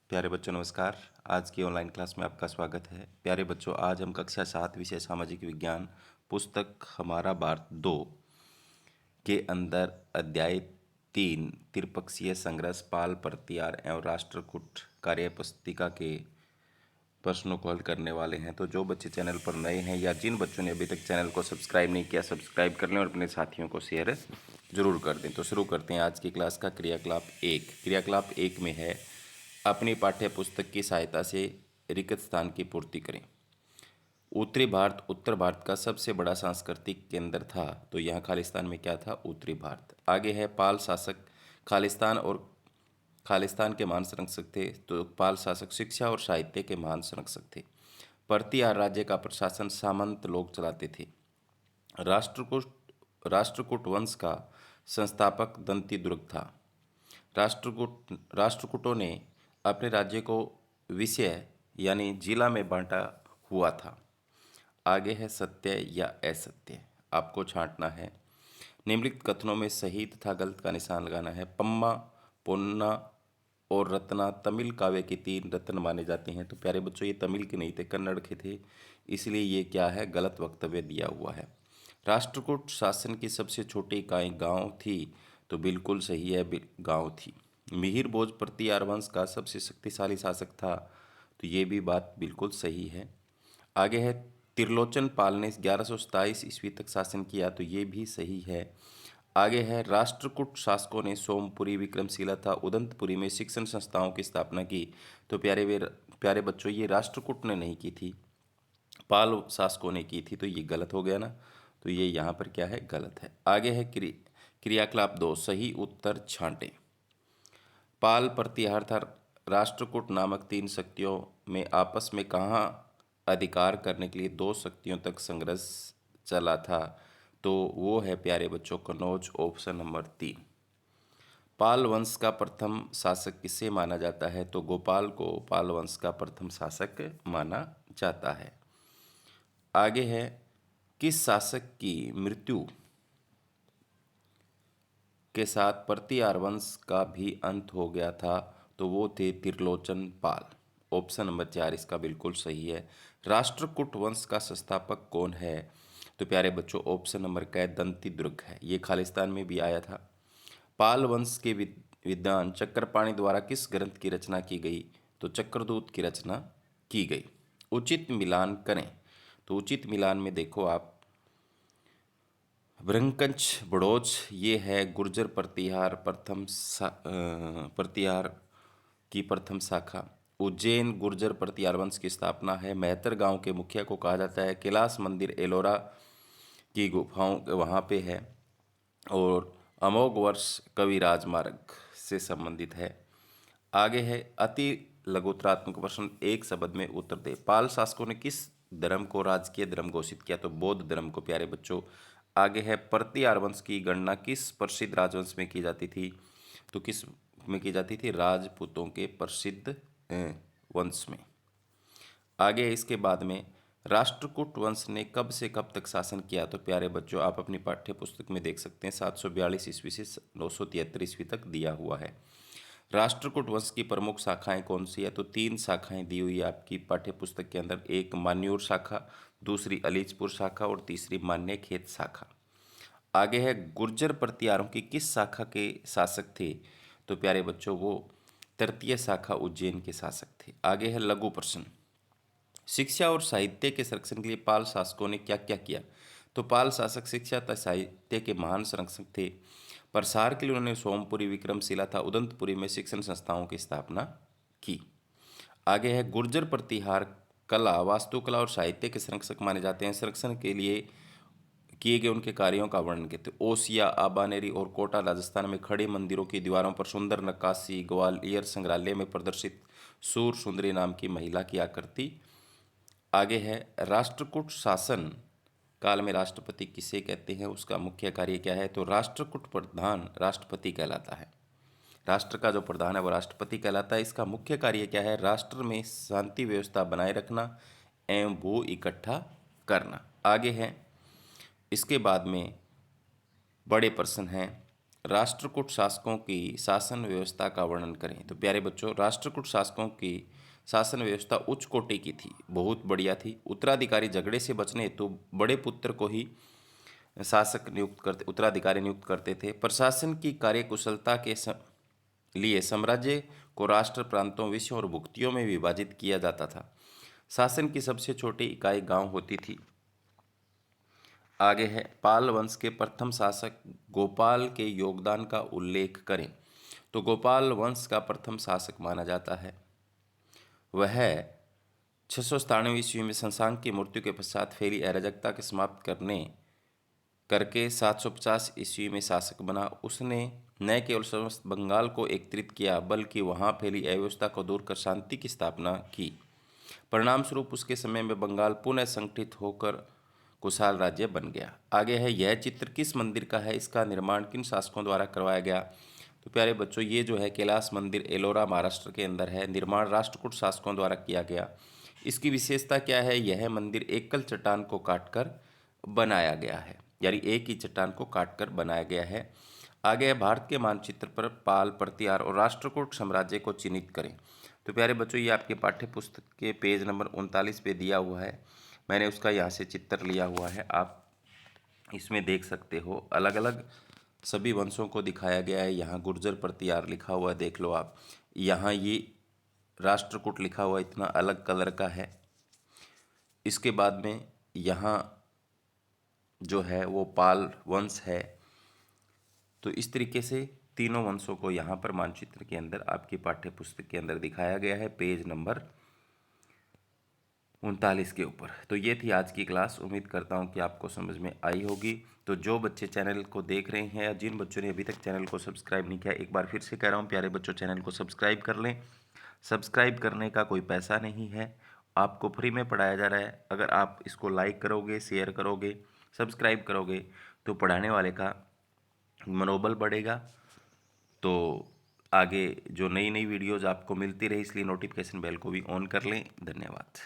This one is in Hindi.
प्यारे बच्चों नमस्कार। आज की ऑनलाइन क्लास में आपका स्वागत है। प्यारे बच्चों, आज हम कक्षा 7 विषय सामाजिक विज्ञान पुस्तक हमारा भारत 2 के अंदर अध्याय 3 त्रिपक्षीय संघर्ष पाल प्रतिहार एवं राष्ट्रकूट कार्य पुस्तिका के प्रश्नों को हल करने वाले हैं। तो जो बच्चे चैनल पर नए हैं या जिन बच्चों ने अभी तक चैनल को सब्सक्राइब नहीं किया, सब्सक्राइब कर लें और अपने साथियों को शेयर जरूर कर दें। तो शुरू करते हैं आज की क्लास का क्रियाकलाप 1। क्रियाकलाप 1 में है अपनी पाठ्य पुस्तक की सहायता से रिक्त स्थान की पूर्ति करें। उत्तरी भारत उत्तर भारत का सबसे बड़ा सांस्कृतिक केंद्र था, तो यहाँ खालिस्तान में क्या था? उत्तरी भारत। आगे है पाल शासक खालिस्तान के महान संरक्षक थे, तो पाल शासक शिक्षा और साहित्य के महान संरक्षक थे। प्रतिहार राज्य का प्रशासन सामंत लोग चलाते थे। राष्ट्रकूट वंश का संस्थापक दंती दुर्ग था। राष्ट्रकूटों ने अपने राज्य को विषय यानी जिला में बांटा हुआ था। आगे है सत्य या असत्य, आपको छांटना है। निम्नलिखित कथनों में सही तथा गलत का निशान लगाना है। पम्मा, पोन्ना और रत्ना तमिल काव्य के 3 रत्न माने जाते हैं। तो प्यारे बच्चों, ये तमिल के नहीं थे, कन्नड़ के थे, इसलिए ये क्या है? गलत वक्तव्य दिया हुआ है। राष्ट्रकूट शासन की सबसे छोटी इकाई गांव थी, तो बिल्कुल सही है, गांव थी। मिहिर भोज प्रतिहार वंश का सबसे शक्तिशाली शासक था, तो ये भी बात बिल्कुल सही है। आगे है त्रिलोचन पाल ने 1127 ईस्वी तक शासन किया, तो ये भी सही है। आगे है राष्ट्रकूट शासकों ने सोमपुरी, विक्रमशिला तथा उदंतपुरी में शिक्षण संस्थाओं की स्थापना की, तो प्यारे बच्चों, ये राष्ट्रकूट ने नहीं की थी, पाल शासकों ने की थी, तो ये गलत हो गया ना। तो ये यहाँ पर क्या है? गलत है। आगे है क्रियाकलाप 2, सही उत्तर छांटे। पाल प्रतिहार था राष्ट्रकूट नामक 3 शक्तियों में आपस में कहाँ अधिकार करने के लिए 2 शक्तियों तक संघर्ष चला था, तो वो है प्यारे बच्चों कन्नौज, ऑप्शन नंबर 3। पाल वंश का प्रथम शासक किसे माना जाता है? तो गोपाल को पाल वंश का प्रथम शासक माना जाता है। आगे है किस शासक की मृत्यु के साथ प्रतिहार वंश का भी अंत हो गया था? तो वो थे त्रिलोचन पाल। ऑप्शन नंबर 4 इसका बिल्कुल सही है। राष्ट्रकूट वंश का संस्थापक कौन है? तो प्यारे बच्चों, ऑप्शन नंबर का दंती दुर्ग है, ये खालिस्तान में भी आया था। पाल वंश के विद्वान चक्रपाणि द्वारा किस ग्रंथ की रचना की गई? तो चक्रदूत की रचना की गई। उचित मिलान करें, तो उचित मिलान में देखो आप, ब्रंकंच बड़ोच ये है गुर्जर प्रतिहार की प्रथम शाखा। उज्जैन गुर्जर प्रतिहार वंश की स्थापना है। मेहतर गांव के मुखिया को कहा जाता है। कैलाश मंदिर एलोरा की गुफाओं वहाँ पे है। और अमोघ वर्ष कवि राजमार्ग से संबंधित है। आगे है अति लघुतरात्मक प्रश्न, एक शब्द में उत्तर दे। पाल शासकों ने किस धर्म को राजकीय धर्म घोषित किया? तो बौद्ध धर्म को, प्यारे बच्चों। आगे है प्रतिहार वंश की गणना किस प्रसिद्ध राजवंश में की जाती थी? तो किस में की जाती थी? राजपूतों के प्रसिद्ध वंश में। आगे है इसके बाद में राष्ट्रकूट वंश ने कब से कब तक शासन किया? तो प्यारे बच्चों, आप अपनी पाठ्य पुस्तक में देख सकते हैं, 742 ईस्वी से 973 ईस्वी तक दिया हुआ है। राष्ट्रकूट वंश की प्रमुख शाखाएं कौन सी है? तो 3 शाखाएं दी हुई है आपकी पाठ्य पुस्तक के अंदर। एक मान्यूर शाखा, दूसरी अलीचपुर शाखा और तीसरी मान्यखेत शाखा। आगे है गुर्जर प्रतिहारों की किस शाखा के शासक थे? तो प्यारे बच्चों, वो तृतीय शाखा उज्जैन के शासक थे। आगे है लघु प्रश्न, शिक्षा और साहित्य के संरक्षण के लिए पाल शासकों ने क्या क्या किया? तो पाल शासक शिक्षा तथा साहित्य के महान संरक्षक थे। प्रसार के लिए उन्होंने सोमपुरी, विक्रमशिला तथा उदंतपुरी में शिक्षण संस्थाओं की स्थापना की। आगे है गुर्जर प्रतिहार कला, वास्तुकला और साहित्य के संरक्षक माने जाते हैं। संरक्षण के लिए किए गए उनके कार्यों का वर्णन करते हैं। ओसिया, आबानेरी और कोटा राजस्थान में खड़े मंदिरों की दीवारों पर सुंदर नक्काशी, ग्वालियर संग्रहालय में प्रदर्शित सूर सुंदरी नाम की महिला की आकृति। आगे है राष्ट्रकूट शासन काल में राष्ट्रपति किसे कहते हैं? उसका मुख्य कार्य क्या है? तो राष्ट्रकूट प्रधान राष्ट्रपति कहलाता है। राष्ट्र का जो प्रधान है वो राष्ट्रपति कहलाता है। इसका मुख्य कार्य क्या है? राष्ट्र में शांति व्यवस्था बनाए रखना एवं भू इकट्ठा करना। आगे है इसके बाद में बड़े प्रश्न हैं। राष्ट्रकूट शासकों की शासन व्यवस्था का वर्णन करें। तो प्यारे बच्चों, राष्ट्रकूट शासकों की शासन व्यवस्था उच्च कोटि की थी, बहुत बढ़िया थी। उत्तराधिकारी झगड़े से बचने हेतु बड़े पुत्र को ही उत्तराधिकारी नियुक्त करते थे। प्रशासन की कार्यकुशलता के लिए साम्राज्य को राष्ट्र, प्रांतों, विषयों और भुक्तियों में विभाजित किया जाता था। शासन की सबसे छोटी इकाई गांव होती थी। आगे है, पाल वंश के प्रथम शासक गोपाल के योगदान का उल्लेख करें। तो गोपाल वंश का प्रथम शासक माना जाता है। वह 697 ईस्वी में शशांक की मृत्यु के पश्चात फैली अराजकता के समाप्त करके 750 ईस्वी में शासक बना। उसने न केवल समस्त बंगाल को एकत्रित किया, बल्कि वहां फैली अव्यवस्था को दूर कर शांति की स्थापना की। परिणाम स्वरूप उसके समय में बंगाल पुनः संगठित होकर खुशहाल राज्य बन गया। आगे है, यह चित्र किस मंदिर का है, इसका निर्माण किन शासकों द्वारा करवाया गया। तो प्यारे बच्चों, ये जो है कैलाश मंदिर एलोरा महाराष्ट्र के अंदर है। निर्माण राष्ट्रकूट शासकों द्वारा किया गया। इसकी विशेषता क्या है, यह मंदिर एकल चट्टान को काटकर बनाया गया है, यानी एक ही चट्टान को काटकर बनाया गया है। आगे है, भारत के मानचित्र पर पाल, प्रतिहार और राष्ट्रकूट साम्राज्य को चिन्हित करें। तो प्यारे बच्चों, ये आपके पाठ्य पुस्तक के पेज नंबर 39 पे दिया हुआ है। मैंने उसका यहाँ से चित्र लिया हुआ है, आप इसमें देख सकते हो। अलग अलग सभी वंशों को दिखाया गया है। यहाँ गुर्जर प्रतिहार लिखा हुआ है, देख लो आप। यहाँ ये राष्ट्रकूट लिखा हुआ इतना अलग कलर का है। इसके बाद में यहाँ जो है वो पाल वंश है। तो इस तरीके से तीनों वंशों को यहाँ पर मानचित्र के अंदर आपकी पाठ्य पुस्तक के अंदर दिखाया गया है, पेज नंबर 39 के ऊपर। तो ये थी आज की क्लास। उम्मीद करता हूँ कि आपको समझ में आई होगी। तो जो बच्चे चैनल को देख रहे हैं या जिन बच्चों ने अभी तक चैनल को सब्सक्राइब नहीं किया, एक बार फिर से कह रहा हूँ, प्यारे बच्चों, चैनल को सब्सक्राइब कर लें। सब्सक्राइब करने का कोई पैसा नहीं है, आपको फ्री में पढ़ाया जा रहा है। अगर आप इसको लाइक करोगे, शेयर करोगे, सब्सक्राइब करोगे, तो पढ़ाने वाले का मनोबल बढ़ेगा। तो आगे जो नई नई वीडियोज़ आपको मिलती रहे, इसलिए नोटिफिकेशन बेल को भी ऑन कर लें। धन्यवाद।